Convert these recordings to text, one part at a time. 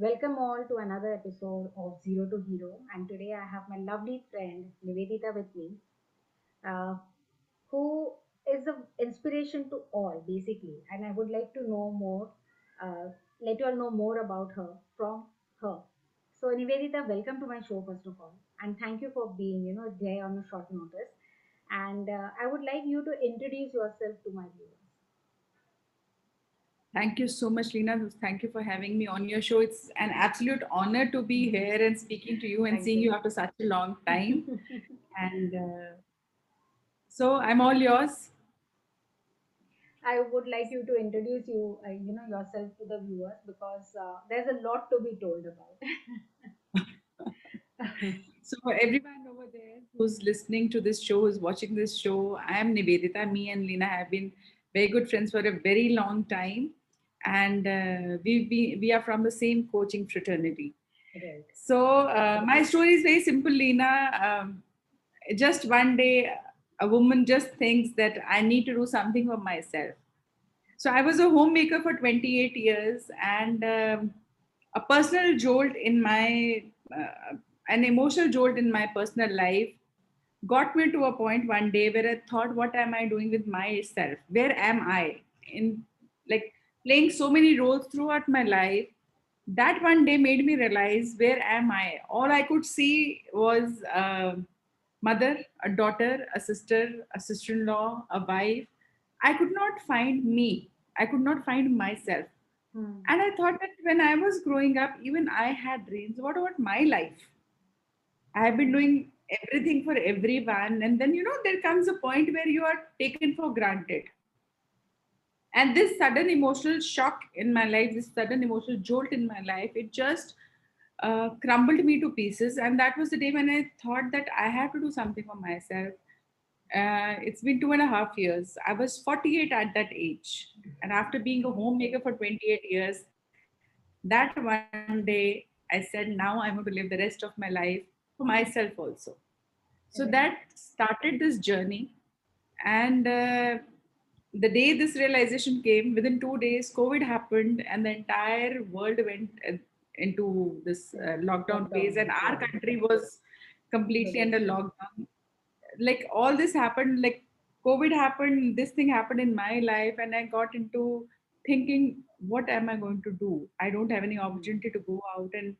Welcome all to another episode of Zero to Hero. And today I have my lovely friend Nivedita with me, uh, who is an inspiration to all basically. And I would like to know more, let you all know more about her from her. So Nivedita, welcome to my show first of all, and thank you for being, there on a short notice. And I would like you to introduce yourself to my viewers. Thank you so much, Lena. Thank you for having me on your show. It's an absolute honor to be here and speaking to you and Thank seeing you after such a long time. you. And so I'm all yours. I would like you to introduce yourself to the viewers because there's a lot to be told about. So for everyone over there who's listening to this show, who's watching this show, I am Nivedita. Me and Lena have been very good friends for a very long time, and we are from the same coaching fraternity. Right. So my story is very simple, Lena. Just one day, a woman just thinks that I need to do something for myself. So I was a homemaker for 28 years, and a personal jolt in my, an emotional jolt in my personal life got me to a point one day where I thought, what am I doing with myself? Where am I? In like playing so many roles throughout my life, that one day made me realize, where am I? All I could see was a mother, a daughter, a sister, a sister-in-law, a wife. I could not find me. I could not find myself. Hmm. And I thought that when I was growing up, even I had dreams. What about my life? I have been Hmm. doing everything for everyone. And then, there comes a point where you are taken for granted. And this sudden emotional shock in my life, this sudden emotional jolt in my life, it just crumbled me to pieces. And that was the day when I thought that I have to do something for myself. It's been 2.5 years. I was 48 at that age. And after being a homemaker for 28 years, that one day I said, now I'm going to live the rest of my life for myself also. So that Right. started this journey. And the day this realization came, within 2 days, COVID happened, and the entire world went into this Right. lockdown Lockdown phase, and mode. our Yeah. country was completely Right. under lockdown. Like all this happened, like COVID happened, this thing happened in my life, and I got into thinking, what am I going to do? I don't have any Hmm. opportunity to go out and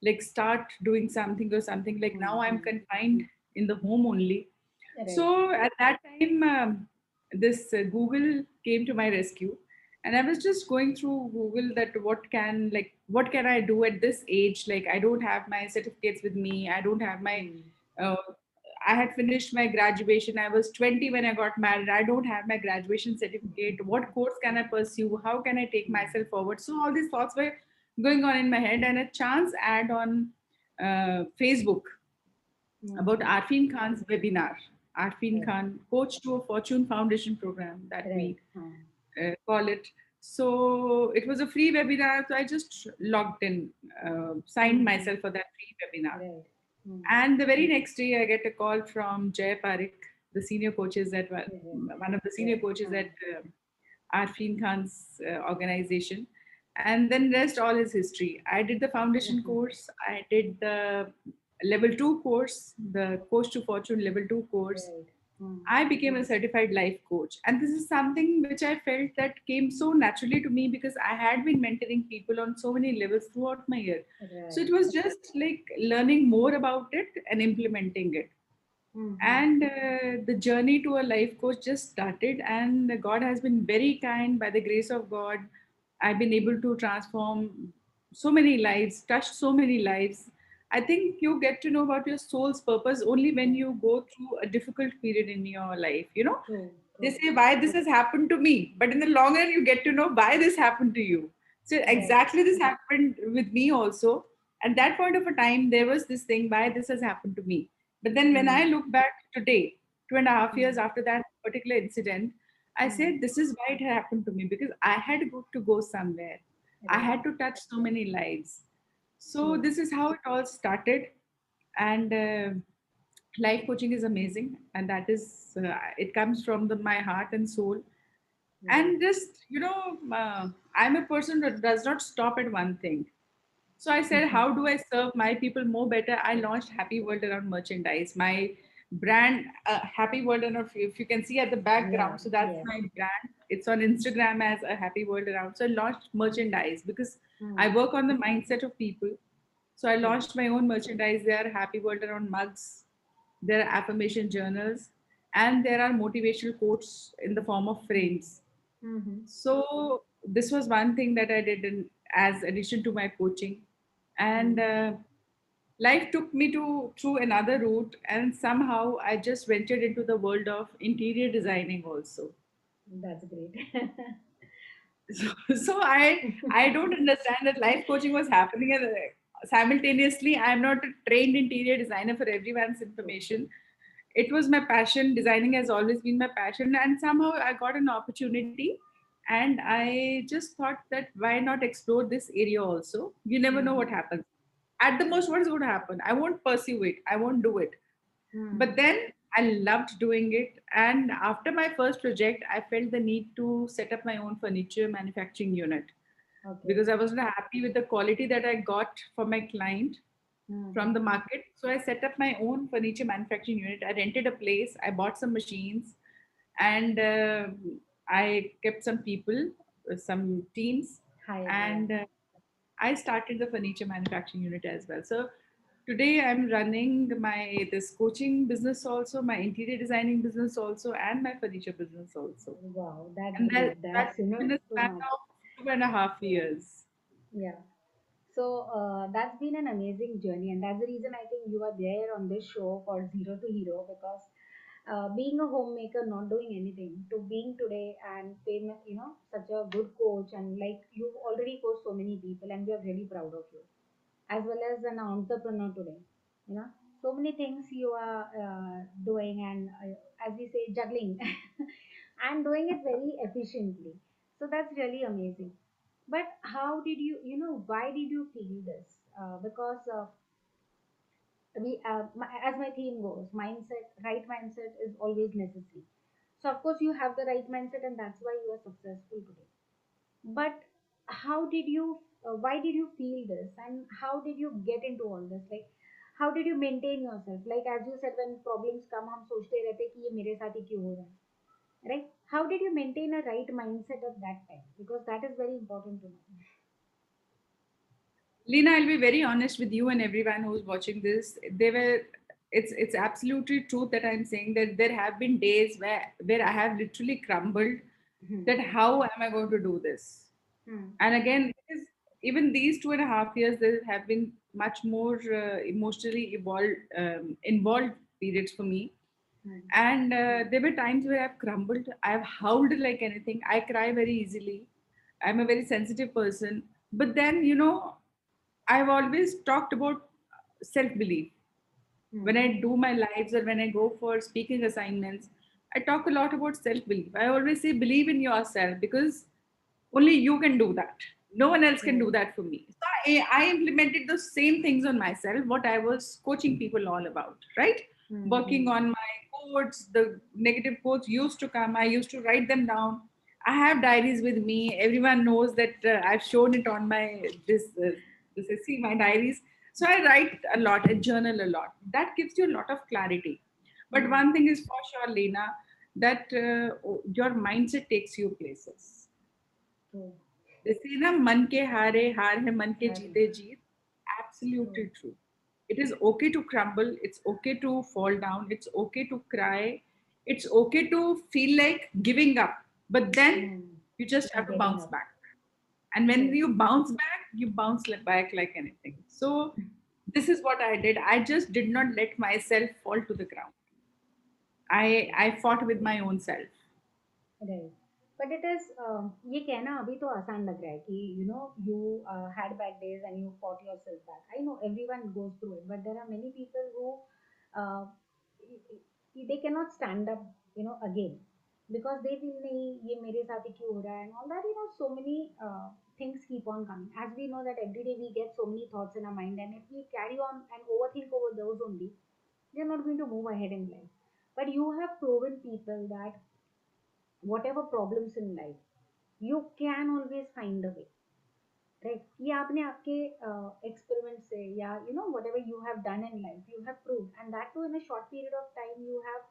like start doing something or something. Like Hmm. now I'm Hmm. confined in the home only. Right. So at that time, this Google came to my rescue, and I was just going through Google that what can I do at this age? Like I don't have my certificates with me. I don't have my Hmm. uh, I had finished my graduation. I was 20 when I got married. I don't have my graduation certificate. What course can I pursue? How can I take Hmm. myself forward? So all these thoughts were going on in my head, and a chance ad on Facebook Hmm. about Arfin Khan's webinar. Arfin Right. Khan, Coach to a Fortune Foundation program that Right. we Hmm. call it. So it was a free webinar. So I just logged in, signed Hmm. Hmm. myself for that free webinar. Right. Hmm. And the very next day, I get a call from Jay Parik, the senior coaches at Right. one of the senior Right. coaches Hmm. at Arfin Khan's organization. And then rest all is history. I did the foundation course. I did the level 2 course, the Coach to Fortune level 2 course. Right. Hmm. I became a certified life coach. And this is something which I felt that came so naturally to me because I had been mentoring people on so many levels throughout my year. So it Right. was just like learning more about it and implementing it. Hmm. And the journey to a life coach just started, and God has been very kind. By the grace of God, I've been able to transform so many lives, touch so many lives. I think you get to know about your soul's purpose only when Right. you go through a difficult period in your life. True. They True. say why this has happened to me, but in the long run you get to know why this happened to you. So Right. exactly this happened with me also. At that point of a time, there was this thing, why this has happened to me. But then when I Hmm. look back today, 2.5 years Hmm. after that particular incident, I Hmm. said this is why it happened to me, because I had to go somewhere. I Right. had to touch so many lives. So True. this is how it all started. And life coaching is amazing, and that is it comes from my heart and soul. Right. And just I'm a person that does not stop at one thing. So I said, how do I serve my people more better? I launched Happy World Around merchandise. My brand, Happy World Around, if you can see at the Yeah, background, so that's yes. my brand. It's on Instagram as a Happy World Around. So I launched merchandise because I Hmm. work on the mindset of people. So I True. launched my own merchandise. There are Happy World Around mugs, there are affirmation journals, and there are motivational quotes in the form of frames. Mm-hmm. So this was one thing that I did as addition to my coaching, and Hmm. life took me to through another route, and somehow I just ventured into the world of interior designing also. That's great. So I don't understand that life coaching was happening, and simultaneously I'm not a trained interior designer. For everyone's True. information, it was my passion. Designing has always been my passion, and somehow I got an opportunity, and I just thought that why not explore this area also. You never know what Mm-hmm. happens. At the most, what is going to happen? I won't pursue it, I won't do it. But Hmm. then I loved doing it, and after my first project I felt the need to set up my own furniture manufacturing unit Okay. because I was not happy with the quality that I got for my client Mm-hmm. from the market. So I set up my own furniture manufacturing unit. I rented a place, I bought some machines, and I kept some people, some teams, Hired, yeah. and I started the furniture manufacturing unit as well. So today I'm running my this coaching business also, my interior designing business also, and my furniture business also. Wow, that's And great. that's That's, in a too span much. of 2.5 years. Yeah. So that's been an amazing journey, and that's the reason I think you are there on this show for Zero to Hero, because being a homemaker, not doing anything, to being today and being, such a good coach, and like you've already coached so many people, and we are really proud of you, as well as an entrepreneur today. You know, so many things you are doing, and as we say, juggling, and doing it very efficiently. So that's really amazing. But how did you, why did you feel this? Because as my theme goes, mindset, right mindset is always necessary. So of course you have the right mindset, and that's why you are successful today. But how did you, why did you feel this, and how did you get into all this? Like, how did you maintain yourself? Like as you said, when problems come, हम सोचते रहते कि ये मेरे साथ ही क्यों हो रहा है, right? How did you maintain a right mindset at that time? Because that is very important to know. Lena, I'll be very honest with you and everyone who's watching this. They were it's absolutely true that I'm saying that there have been days where I have literally crumbled Hmm. that how am I going to do this? Hmm. And again, because even these 2.5 years, there have been much more emotionally involved periods for me. Hmm. And there were times where I've crumbled, I've howled like anything, I cry very easily, I'm a very sensitive person. But then, I've always talked about self belief. When Hmm. I do my lives or when I go for speaking assignments, I talk a lot about self belief. I always say, believe in yourself because only you can do that. No one else can do Right. that for me. So I implemented the same things on myself, what I was coaching people all about, right? Hmm. Working Hmm. on my quotes, the negative quotes used to come, I used to write them down. I have diaries with me. Everyone knows that I've shown it on my this is see my diaries. So I write a lot, I journal a lot. That gives you a lot of clarity. But Hmm. one thing is for sure, Lena, that your mindset takes you places. True. जैसे ना मन के हारे हार है मन के Harry. जीते जीत. True. Absolutely true. It is okay to crumble, it's okay to fall down, it's okay to cry, it's okay to feel like giving up, but then Hmm. you just And have to getting bounce up. back. And when True. you bounce back, you bounce back like anything. So this is what I did. I just did not let myself fall to the ground. Okay. I fought with my own self. Right. But it is, ये कहना अभी तो आसान लग रहा है कि you had bad days and you fought yourself back. I know everyone goes through it, but there are many people who uh, they cannot stand up, again, because they feel नहीं ये मेरे साथ ही क्यों हो रहा है, and all that. So many things keep on coming. As we know that every day we get so many thoughts in our mind, and if we carry on and overthink over those only, we are not going to move ahead in life. But you have proven people that whatever problems in life, you can always find a way, right, ये आपने आपके experiment से या you know whatever you have done in life you have prove and that too in a short period of time you have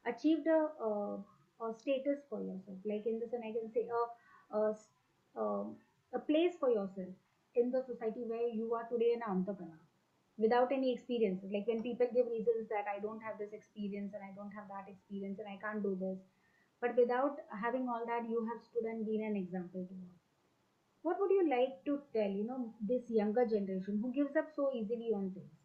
achieved a status for yourself, like in this, and I can say a place for yourself in the society where you are today an entrepreneur without any experience. Like when people give reasons that I don't have this experience and I don't have that experience and I can't do this, but without having all that, you have stood and been an example to us. What would you like to tell, you know, this younger generation who gives up so easily on things?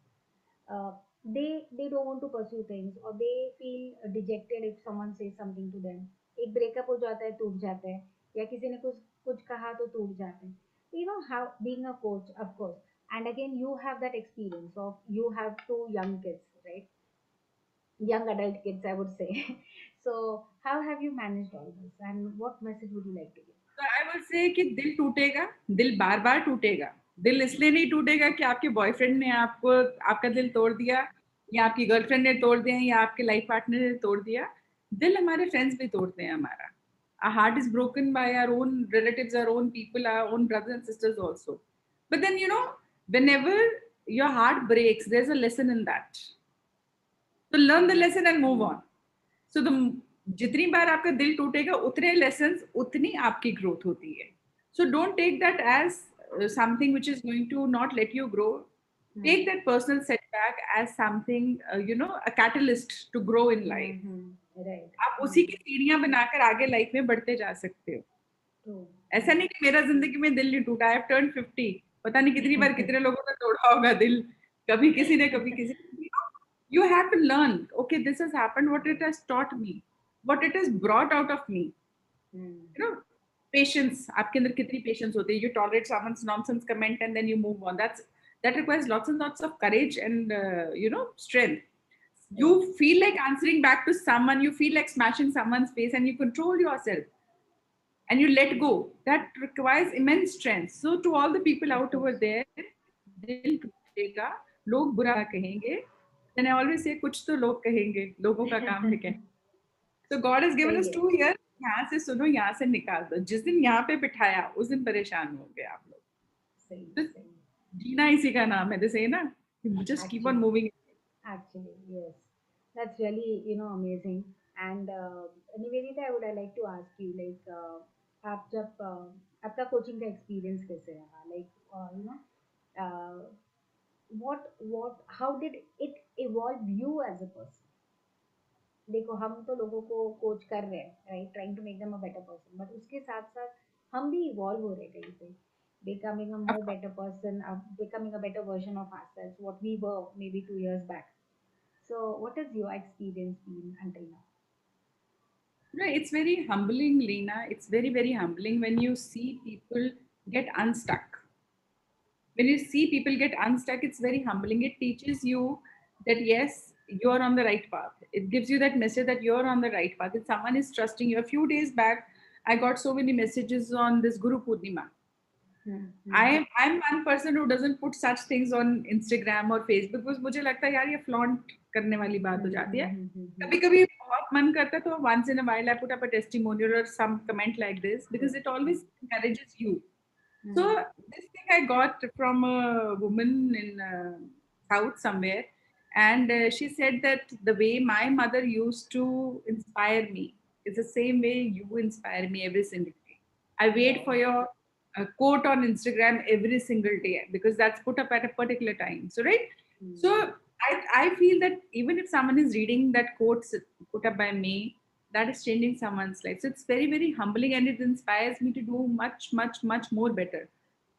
They don't want to pursue things, or they feel dejected if someone says something to them. एक breakup हो जाता है, टूट जाते हैं, या किसी ने कुछ कुछ कहा तो टूट जाते हैं. You know how being a coach, of course, and again you have that experience of you have two young kids, right? Young adult kids, I would say. So how have you managed all this, and what message would you like to give? तो I would say कि दिल टूटेगा, दिल बार बार टूटेगा। दिल इसलिए नहीं टूटेगा कि आपके बॉयफ्रेंड ने आपको आपका दिल तोड़ दिया, या आपकी गर्लफ्रेंड ने तोड़ दिया, या आपके लाइफ पार्टनर ने तोड़ दिया। दिल हमारे फ्रेंड्स भी तोड़ते हैं हमारा। Our heart is broken by our own relatives, our own people, our own brothers and sisters also. But then, you know, whenever your heart breaks, there's a lesson in that. So learn the lesson and move on. So the जितनी बार आपका दिल टूटेगा उतने lessons उतनी आपकी growth होती है. So don't take that as something which is going to not let you grow. Take that personal setback as something, a catalyst to grow in life. Right. आप उसी की सीढ़ियां बनाकर आगे लाइफ में बढ़ते जा सकते हो. True. ऐसा नहीं कि मेरा जिंदगी में दिल नहीं टूटा. I have turn 50. पता नहीं कितनी बार कितने लोगों का तोड़ा होगा दिल. कभी किसी ने, कभी किसी ने. You have to learn. Okay, this has happened. What it has taught me, what it has brought out of me. You know, patience. आपके अंदर कितनी patience होती है? You tolerate someone's nonsense comment and then you move on. That requires lots and lots of courage and strength. You Right. feel like answering back to someone. You feel like smashing someone's face, and you control yourself and you let go. That requires immense strength. So to all the people Of out over course. there, दिल टूटेगा, लोग बुरा कहेंगे. Then I always say कुछ तो लोग कहेंगे, लोगों का काम है कहना. So God has given सही us है. 2 years. यहाँ से सुनो, यहाँ से निकाल दो. जिस दिन यहाँ पे बिठाया उस दिन परेशान होंगे आप लोग. सही है, तो सही है. जीना इसी का नाम है. जैसे ना, just keep on Actually, moving. actually, yes. That's really, you know, amazing. And Nivedita, I would like to ask you, like, आप जब आपका कोचिंग का एक्सपीरियंस कैसे रहा? Like, what, how did it evolve you as a person? देखो, हम तो लोगों को कोच कर रहे हैं, right, trying to make them a better person, but उसके साथ साथ हम भी इवॉल्व हो रहे हैं कहीं पे, becoming a Of more better person, becoming a better version of ourselves, what we were maybe 2 years back. So what has your experience been until now? No, it's very humbling, Lena. It's very, very humbling when you see people get unstuck. When you see people get unstuck, it's very humbling. It teaches you that yes, you're on the right path. It gives you that message that you're on the right path. If someone is trusting you. A few days back, I got so many messages on this Guru Purnima. I'm one person who doesn't put such things on Instagram or Facebook because मुझे लगता है यार ये flaunt करने वाली बात हो जाती है. कभी कभी बहुत मन करता है तो once in a while I put up a testimonial or some comment like this because it always encourages you. So this thing I got from a woman in South somewhere, and she said that the way my mother used to inspire me is the same way you inspire me every single day. I wait Wow. for your quote on Instagram every single day because that's put up at a particular time. So right, so I feel that even if someone is reading that quote put up by me, that is changing someone's life. So it's very, very humbling and it inspires me to do much, much, much more better.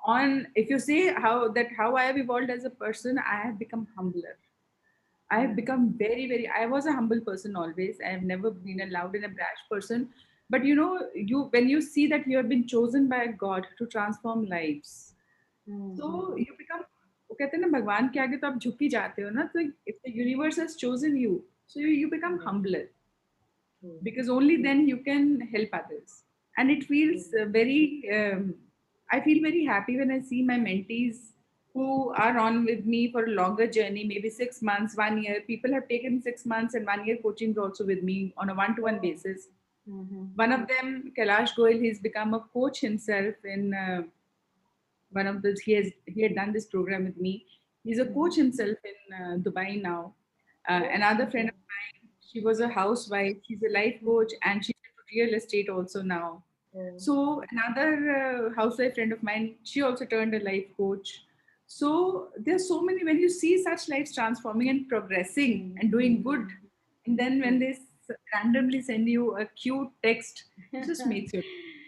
On if you say how I have evolved as a person, I have become humbler. I have become very, very. I was a humble person always. I have never been a loud and a brash person. But you know, you when you see that you have been chosen by God to transform lives, so you become. वो कहते हैं ना भगवान के आगे तो आप झुक ही जाते हो ना. तो if the universe has chosen you, so you become Right. humbler True. because only True. then you can help others. And it feels True. very, I feel very happy when I see my mentees who are on with me for a longer journey, maybe 6 months, 1 year. People have taken 6 months and 1 year coaching also with me on a one-to-one Oh. basis. Mm-hmm. One of them, Kailash Goyal, he's become a coach himself in one of the he had done this program with me. He's a Mm-hmm. coach himself in Dubai now. Oh, Another friend okay. of mine, she was a housewife. She's a life coach and she's into real estate also now. Oh, So another housewife friend of mine, she also turned a life coach. So there's so many when you see such lives transforming and progressing and doing good, mm-hmm. and then when True. they randomly send you a cute text, it just makes you.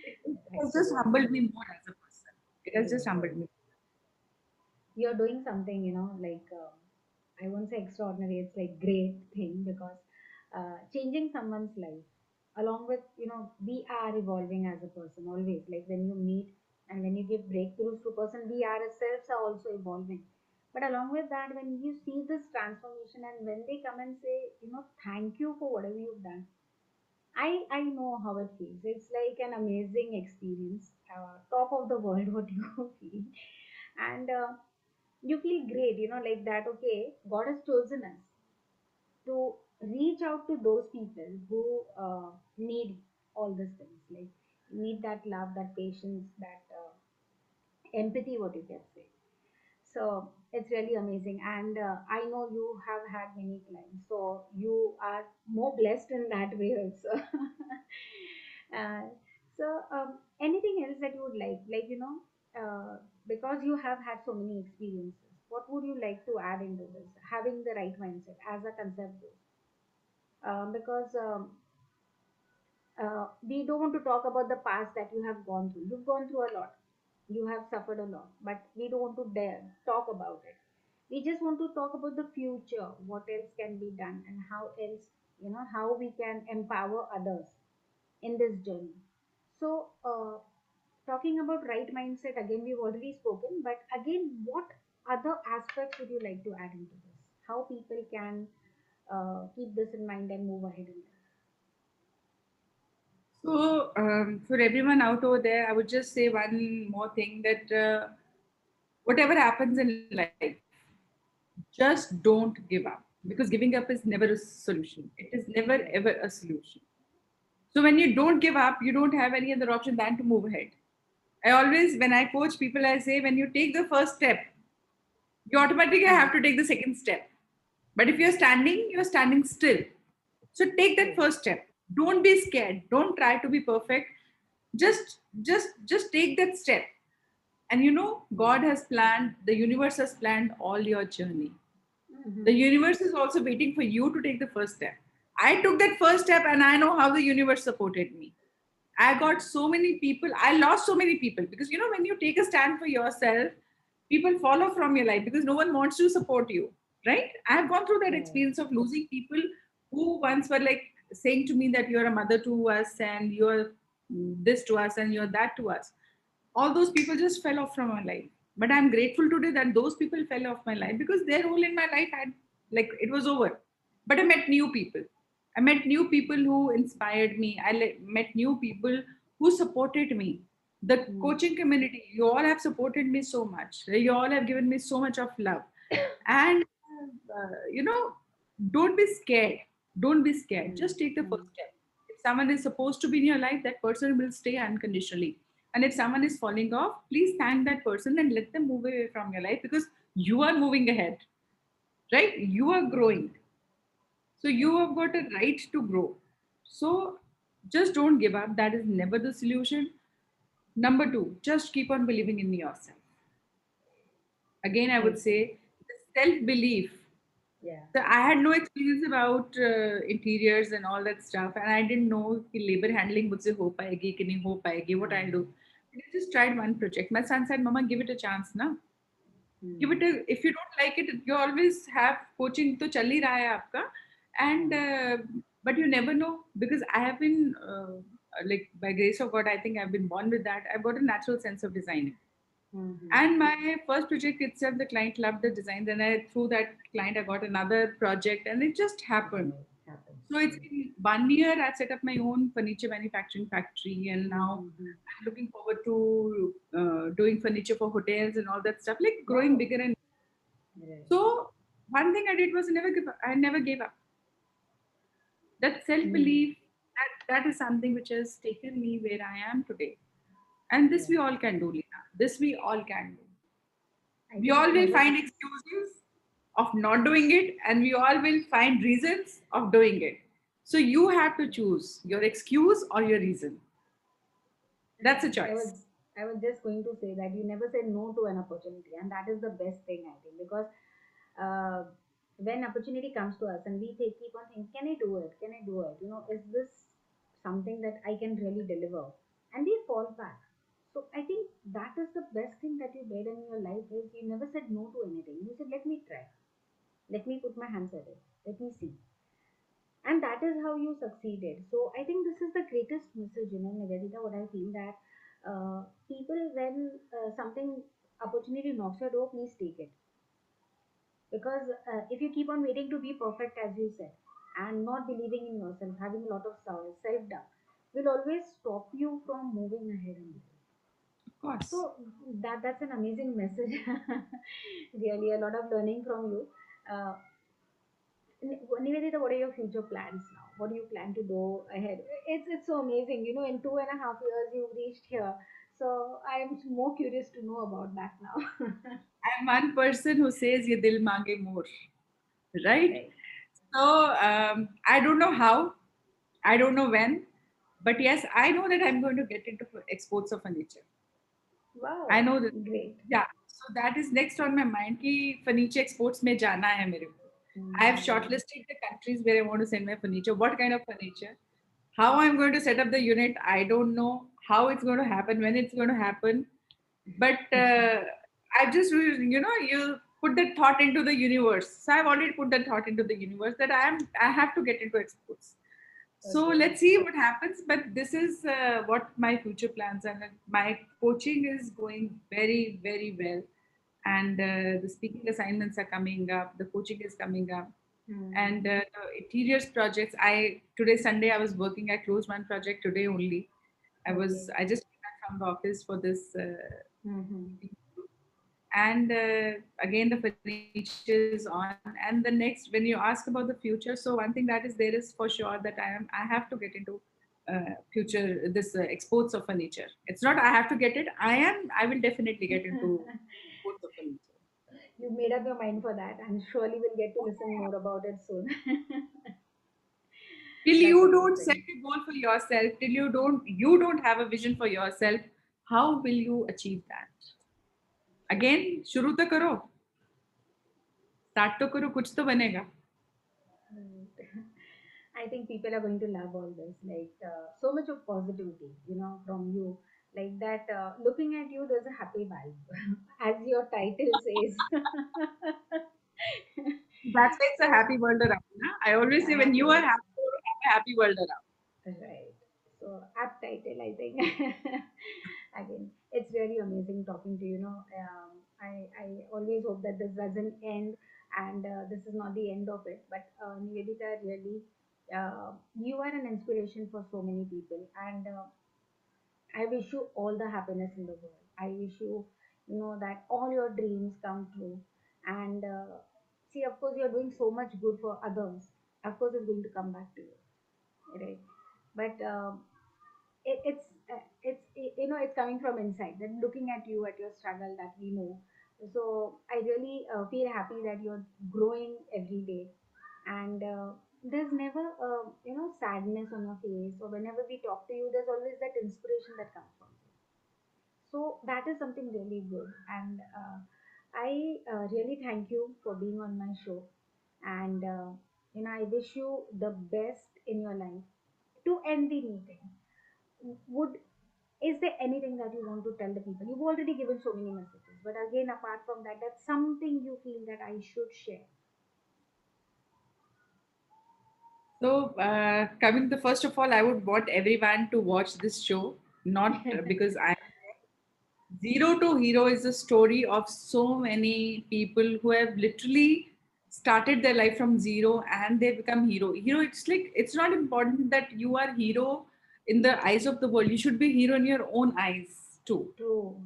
It has just Actually, humbled me more as a person. It has just true, humbled true. me. You're doing something, like I won't say extraordinary. It's like great thing because changing someone's life, along with we are evolving as a person always. Like when you meet and when you give breakthroughs to a person, we ourselves are also evolving. But along with that, when you see this transformation and when they come and say, thank you for whatever you've done, I know how it feels. It's like an amazing experience, top of the world, what you feel, and you feel great, like that. Okay, God has chosen us to reach out to those people who need all these things, like need that love, that patience, that empathy, what you can say. So it's really amazing. And I know you have had many clients, so you are more blessed in that way also. uh, so anything else that you would like, because you have had so many experiences, what would you like to add into this? Having the right mindset as a concept goes. Because we don't want to talk about the past that you have gone through. You've gone through a lot. You have suffered a lot, but we don't want to dare talk about it. We just want to talk about the future, what else can be done, and how else, how we can empower others in this journey. So, talking about right mindset, again, we've already spoken, but again, what other aspects would you like to add into this? How people can keep this in mind and move ahead in life? So for everyone out over there, I would just say one more thing that whatever happens in life, just don't give up, because giving up is never a solution. It is never ever Right. a solution. So when you don't give up, you don't have any other option than to move ahead. I always, when I coach people, I say when you take the first step, you automatically Hmm. have to take the second step. But if you're standing still. So take that True. first step. Don't be scared. Don't try to be perfect. Just take that step. And God has planned, the universe has planned all your journey. The Mm-hmm. universe is also waiting for you to take the first step. I took that first step and I know how the universe supported me. I got so many people, I lost so many people because when you take a stand for yourself, people follow from your life because no one wants to support you, right? I have gone through that Right. experience of losing people who once were like saying to me that you're a mother to us and you're this to us and you're that to us. All those people just fell off from my life. But I'm grateful today that those people fell off my life because their role in my life had, like, it was over. But I met new people. I met new people who inspired me. Met new people who supported me. The Mm. coaching community, you all have supported me so much. You all have given me so much of love. And, don't be scared. Don't be scared. Mm. Just take the Mm. first step. If someone is supposed to be in your life, that person will stay unconditionally. And if someone is falling off, please thank that person and let them move away from your life because you are moving ahead, right? You are growing. So you Right. have got a right to grow. So just don't give up. That is never the solution. Number two, just keep on believing in yourself. Again, I would Okay. say self belief. Yeah. So I had no experience about interiors and all that stuff, and I didn't know कि labor handling मुझसे हो पाएगी कि नहीं हो पाएगी. What I'll do? I just tried one project. My son said, "Mama, give it a chance, na. Give it Mm. a. If you don't like it, you always have coaching. तो चल ही रहा है आपका, and Yeah. but you never know because I have been like by grace of God, I think I've been born with that. I've got a natural sense of designing. Mm-hmm. And my first project itself, the client loved the design. Then through that client, I got another project, and it just happened. Right. Happens. So it's Right. been 1 year. I set up my own furniture manufacturing factory, and now Mm-hmm. I'm looking forward to doing furniture for hotels and all that stuff, like growing Wow. bigger. And Right. so one thing I did was never give up. I never gave up. That self Mm. belief, that is something which has taken me where I am today. And this Yeah. we all can do, Lina. This we all can do. I We think all you will never. find excuses of not doing it, and we all will find reasons of doing it. So you have to choose your excuse or your reason. That's a I was choice. I was just going to say that you never say no to an opportunity, and that is the best thing I think because uh, when opportunity comes to us and we keep on thinking, can I do it? Can I do it? Is this something that I can really deliver? And we fall back. So I think that is the best thing that you did in your life is you never said no to anything. You said, let me try, let me put my hands at it, let me see, and that is how you succeeded. So I think this is the greatest message, Nivedita. What I feel that people, when something opportunity knocks your door, please take it, because if you keep on waiting to be perfect, as you said, and not believing in yourself, having a lot of self doubt, will always stop you from moving ahead in life. Of course. So that's an amazing message. Really, a lot of learning from you. Uh, Nivedita, what are your future plans now? What do you plan to do ahead? It's so amazing. In 2.5 years you've reached here. So I am more curious to know about that now. I'm one person who says ye dil mange more, right? Right. So I don't know how, I don't know when, but yes, I know that I'm going to get into exports of furniture. I Wow. know that. Great. Yeah. So that is next on my mind कि furniture exports में जाना है मेरे को. I have Mm, shortlisted the countries where I want to send my furniture. What kind of furniture? How I'm going to set up the unit, I don't know. How it's going to happen, when it's going to happen. But I just, you put that thought into the universe. So I've already put that thought into the universe that I have to get into exports. So okay. let's see what happens. But this is what my future plans are. And my coaching is going very, very well. And the speaking assignments are coming up. The coaching is coming up. And Mm-hmm. the interiors projects. Today Sunday I was working. I closed one project today only. Okay. I just came back from the office for this Mm-hmm. and again the furniture is on. And the next, when you ask about the future, so one thing that is there is for sure that I have to get into future this exports of furniture. It's not I have to get it, I will definitely get into exports of furniture. You made up your mind for that, and surely we'll get to listen more about it soon. Till That's you don't set amazing. a goal for yourself, till you don't have a vision for yourself, how will you achieve that? Again, शुरू तो करो, start तो करो, कुछ तो बनेगा. Right. I think people are going to love all this. Like so much of positivity, from you. Like that, looking at you, there's a happy vibe, as your title says. That's why it's a So, happy world around. Na? I always say a when happy you are world. happy, you have a happy world around. Right. So, app title, I think. Again, it's really amazing talking to you. I always hope that this doesn't end, and this is not the end of it. But Nivedita, really, you are an inspiration for so many people, and I wish you all the happiness in the world. I wish you, that all your dreams come true. And see, of course, you're doing so much good for others. Of course, it's going to come back to you, right? But it's coming from inside. That looking at you at your struggle, that we know. So I really feel happy that you're growing every day, and there's never sadness on your face. Or whenever we talk to you, there's always that inspiration that comes from you. So that is something really good, and I really thank you for being on my show, and I wish you the best in your life. To end the meeting, would is there anything that you want to tell the people? You've already given so many messages, but again, apart from that, that's something you feel that I should share. So, coming the first of all, I would want everyone to watch this show, not because I. Zero to Hero is a story of so many people who have literally started their life from zero and they become hero. It's like it's not important that you are hero in the eyes of the world. You should be hero in your own eyes too. True,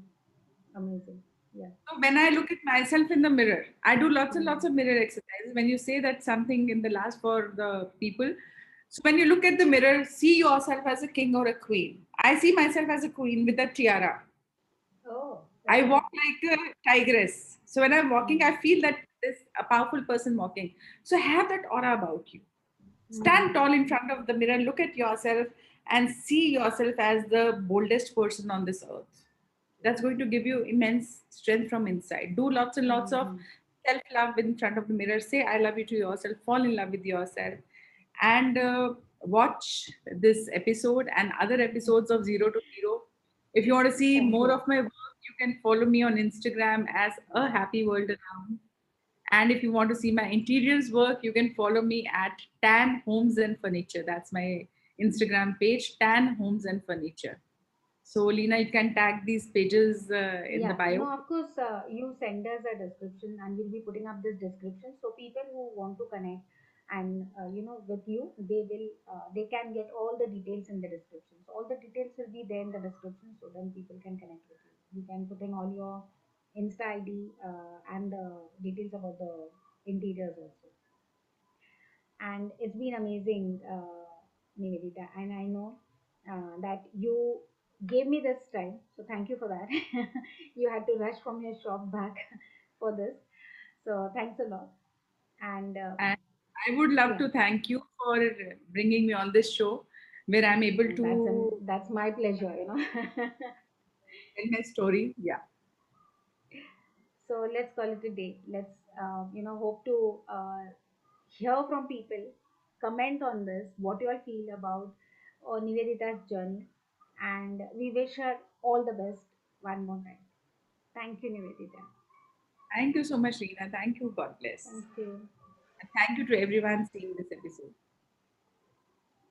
amazing, yeah. So when I look at myself in the mirror, I do lots and lots Mm. of mirror exercises. When you say that something in the last for the people, So when you look at the mirror, see yourself as a king or a queen. I see myself as a queen with a tiara. Oh, I that's walk nice. like a tigress. So when I'm walking, Mm-hmm. I feel that this a powerful person walking. So have that aura about you. Stand Mm-hmm. tall in front of the mirror, look at yourself, and see yourself as the boldest person on this earth. That's going to give you immense strength from inside. Do lots and lots of Mm-hmm. self love in front of the mirror. Say, I love you to yourself. Fall in love with yourself. And watch this episode and other episodes of Zero to Hero. If you want to see Thank more you. of my work, you can follow me on Instagram as a happy world around. And if you want to see my interiors work, you can follow me at Tan Homes and Furniture. That's my Instagram page, Tan Homes and Furniture. So, Lena, you can tag these pages in the Yeah, no, bio. of course, you send us a description and we'll be putting up this description. So people who want to connect and, with you, they can get all the details in the description. So all the details will be there in the description so then people can connect with you. You can put in all your Insta ID and details about the interiors also. And it's been amazing, Nivedita. And I know that you gave me this time, so thank you for that. You had to rush from your shop back for this, so thanks a lot. And And I would love yeah, to thank you for bringing me on this show where I'm able to that's my pleasure. tell my story. Yeah. So let's call it a day. Let's hope to hear from people, comment on this, what you all feel about Nivedita's journey, and we wish her all the best one more time. Thank you, Nivedita. Thank you so much, Lena. Thank you. God bless. Thank you. And thank you to everyone seeing this episode.